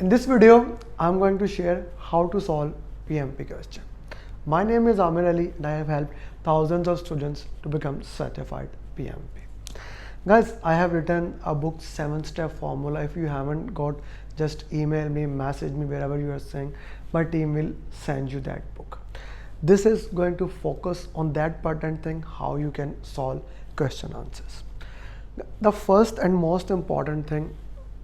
In this video, I'm going to share how to solve PMP question. My name is Amer Ali and I have helped thousands of students to become certified PMP. Guys, I have written a book 7-step formula. If you haven't got, just email me, message me wherever you are saying. My team will send you that book. This is going to focus on that pattern thing, how you can solve question answers. The first and most important thing,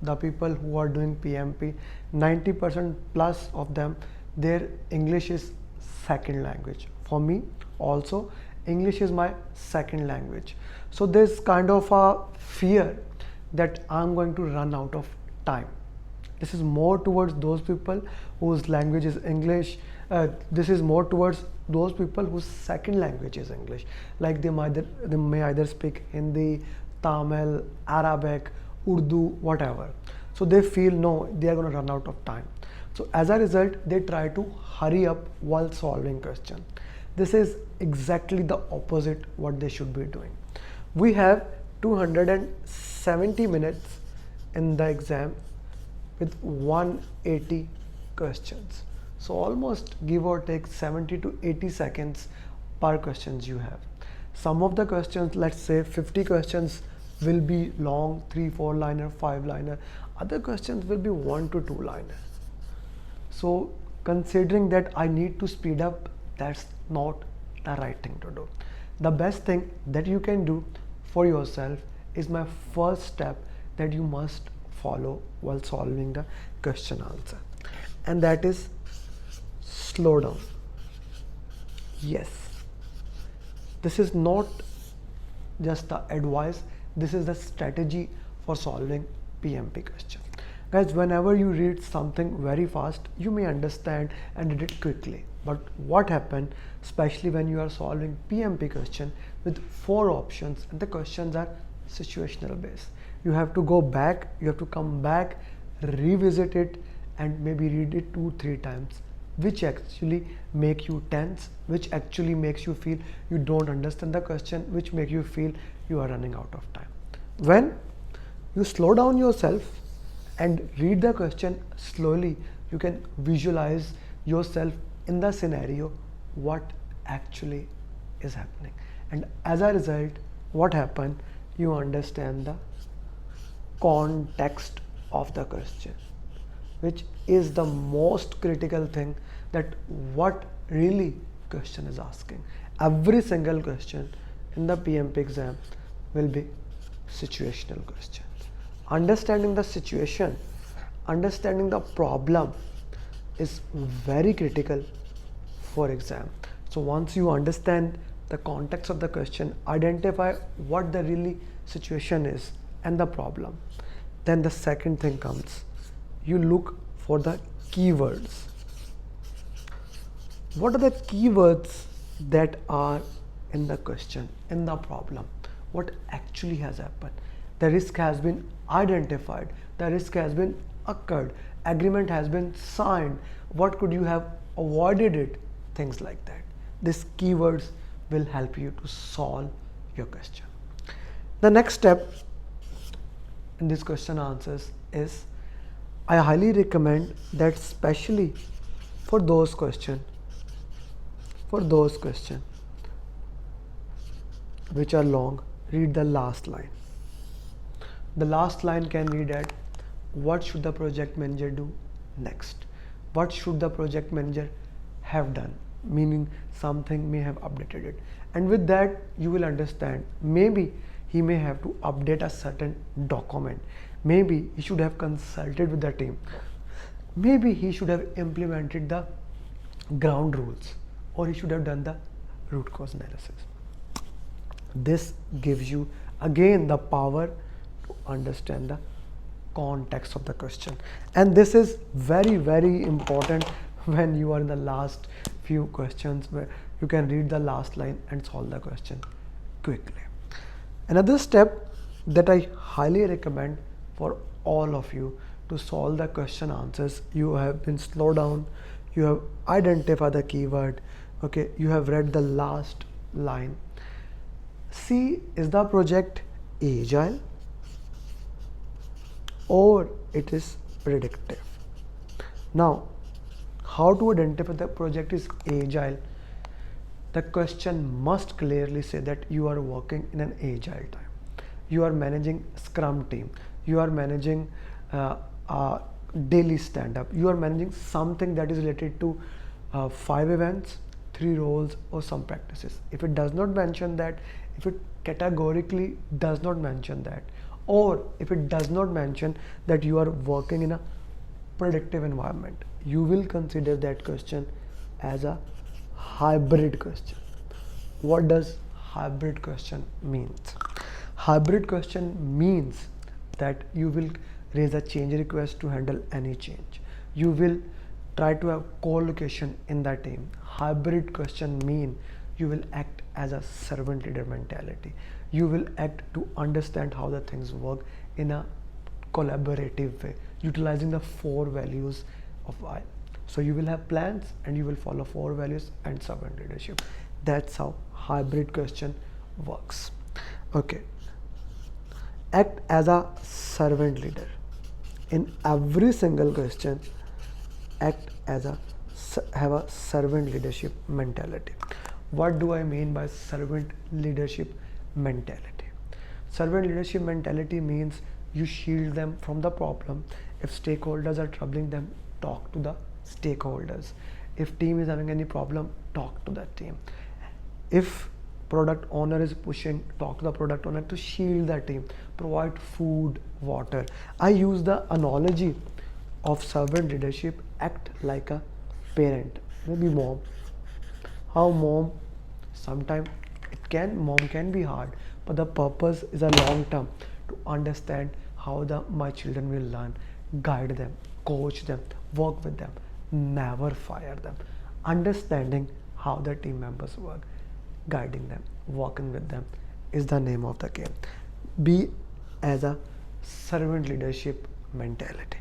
the people who are doing PMP, 90% plus of them, their English is second language. For me also, English is my second language. So there's kind of a fear that I'm going to run out of time. This is more towards those people whose language is English. This is more towards those people whose second language is English. Like they may either speak Hindi, Tamil, Arabic, Urdu, whatever. So they feel no, they are going to run out of time. So as a result, they try to hurry up while solving question. This is exactly the opposite what they should be doing. We have 270 minutes in the exam with 180 questions. So almost give or take 70 to 80 seconds per questions you have. Some of the questions, let's say 50 questions, will be long, 3-4 liner, 5 liner. Other questions will be 1 to 2 liner. So considering that I need to speed up, that's not the right thing to do. The best thing that you can do for yourself is my first step that you must follow while solving the question answer, and that is slow down. Yes, this is not just the advice, this is the strategy for solving PMP question. Guys, whenever you read something very fast, you may understand and read it quickly. But what happens, especially when you are solving PMP question with 4 options and the questions are situational based. You have to go back, you have to come back, revisit it and maybe read it 2-3 times, which actually make you tense, which actually makes you feel you don't understand the question, which make you feel you are running out of time. When you slow down yourself and read the question slowly, you can visualize yourself in the scenario, what actually is happening. And as a result, what happened, you understand the context of the question, which is the most critical thing, that what really question is asking. Every single question in the PMP exam will be situational question. Understanding the situation, understanding the problem is very critical for exam. So once you understand the context of the question, identify what the really situation is and the problem, then the second thing comes, you look for the keywords. What are the keywords that are in the question, in the problem? What actually has happened? The risk has been identified, the risk has been occurred, agreement has been signed, what could you have avoided it, things like that. These keywords will help you to solve your question. The next step in this question answers is, I highly recommend that especially for those questions which are long, read the last line. The last line can read at, what should the project manager do next? What should the project manager have done? Meaning something may have updated it. And with that, you will understand, maybe he may have to update a certain document. Maybe he should have consulted with the team. Maybe he should have implemented the ground rules, or he should have done the root cause analysis. This gives you again the power to understand the context of the question, and this is very, very important when you are in the last few questions, where you can read the last line and solve the question quickly. Another step that I highly recommend for all of you to solve the question answers, you have been slow down, you have identified the keyword, okay, you have read the last line. See, is the project agile or it is predictive? Now, how to identify the project is agile? The question must clearly say that you are working in an agile time. You are managing Scrum team. You are managing a daily stand-up. You are managing something that is related to 5 events, 3 roles, or some practices. If it does not mention that, if it categorically does not mention that, or if it does not mention that you are working in a predictive environment, you will consider that question as a hybrid question. What does hybrid question means? Hybrid question means that you will raise a change request to handle any change. You will try to have co-location in that team. Hybrid question mean you will act as a servant leader mentality. You will act to understand how the things work in a collaborative way, utilizing the 4 values of I. So you will have plans and you will follow 4 values and servant leadership. That's how hybrid question works. Okay. Act as a servant leader. In every single question, act as have a servant leadership mentality. What do I mean by servant leadership mentality? Servant leadership mentality means you shield them from the problem. If stakeholders are troubling them, talk to the stakeholders. If team is having any problem, talk to that team. If product owner is pushing, talk to the product owner to shield that team. Provide food, water. I use the analogy of servant leadership. Act like a parent, maybe mom. How mom, sometimes mom can be hard, but the purpose is a long term, to understand how my children will learn, guide them, coach them, work with them, never fire them. Understanding how the team members work, guiding them, working with them is the name of the game. Be as a servant leadership mentality.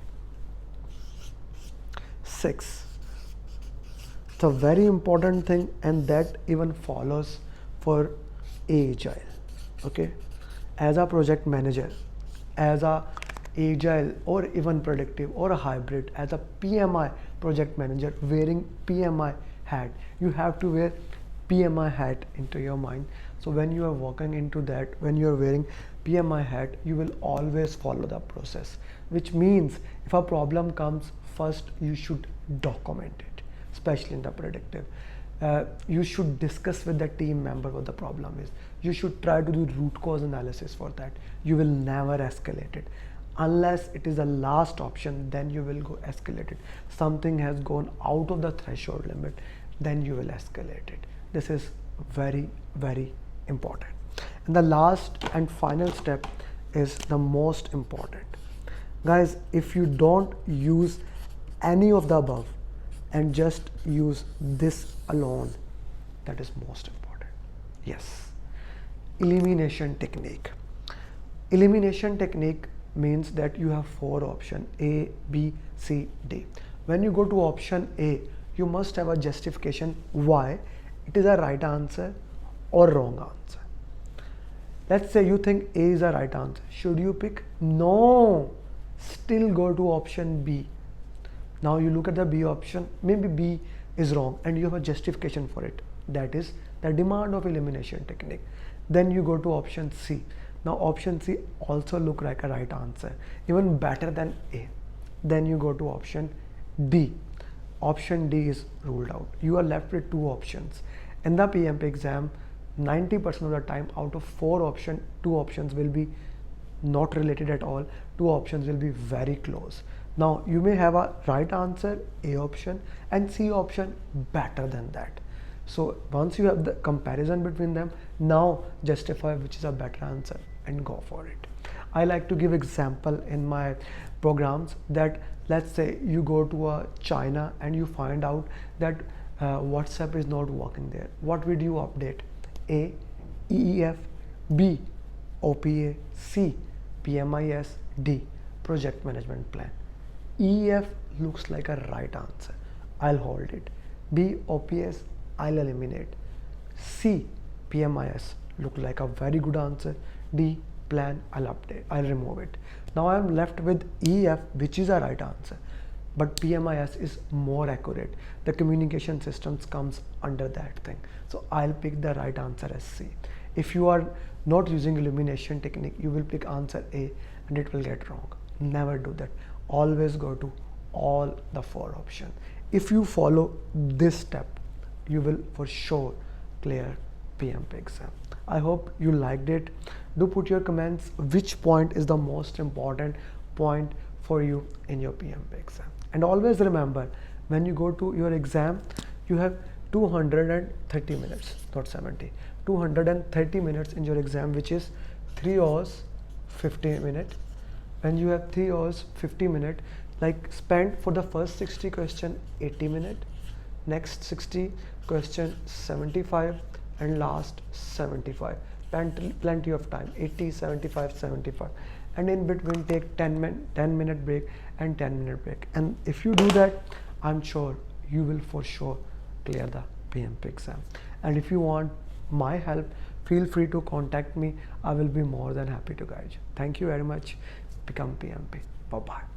6. The very important thing, and that even follows for agile. Okay, as a project manager, as a agile or even predictive or a hybrid, as a PMI project manager wearing PMI hat, you have to wear PMI hat into your mind. So when you are walking into that, when you are wearing PMI hat, you will always follow the process, which means if a problem comes, first you should document it, especially in the predictive. You should discuss with the team member what the problem is. You should try to do root cause analysis for that. You will never escalate it. Unless it is the last option, then you will go escalate it. Something has gone out of the threshold limit, then you will escalate it. This is very, very important. And the last and final step is the most important. Guys, if you don't use any of the above and just use this alone, that is most important. Yes. Elimination technique. Elimination technique means that you have 4 options, A, B, C, D. When you go to option A, you must have a justification why it is a right answer or wrong answer. Let's say you think A is a right answer. Should you pick? No. Still go to option B. Now you look at the B option, maybe B is wrong and you have a justification for it. That is the demand of elimination technique. Then you go to option C. Now option C also look like a right answer, even better than A. Then you go to option D. Option D is ruled out. You are left with 2 options. In the PMP exam, 90% of the time out of 4 options, 2 options will be not related at all. 2 options will be very close. Now you may have a right answer, A option, and C option better than that. So once you have the comparison between them, now justify which is a better answer and go for it. I like to give example in my programs that let's say you go to China and you find out that WhatsApp is not working there. What would you update? A, EEF, B, OPA, C, PMIS, D, project management plan. EEF looks like a right answer. I'll hold it. B, OPS, I'll eliminate. C, PMIS look like a very good answer. D, plan, I'll update, I'll remove it. Now I'm left with EF, which is a right answer. but PMIS is more accurate. The communication systems comes under that thing. So I'll pick the right answer as C. If you are not using elimination technique, you will pick answer A and it will get wrong. Never do that. Always go to all the 4 options. If you follow this step, you will for sure clear PMP exam. I hope you liked it. Do put your comments which point is the most important point for you in your PMP exam. And always remember, when you go to your exam, you have 230 minutes, not 70, 230 minutes in your exam, which is 3 hours 50 minutes. When you have 3 hours 50 minutes, like spend for the first 60 question 80 minutes, next 60 question 75, and last 75. Plenty of time, 80, 75, 75, and in between take 10 minute break and 10-minute break. And if you do that, I'm sure you will for sure clear the PMP exam. And if you want my help, feel free to contact me. I will be more than happy to guide you. Thank you very much. Become PMP. Bye bye.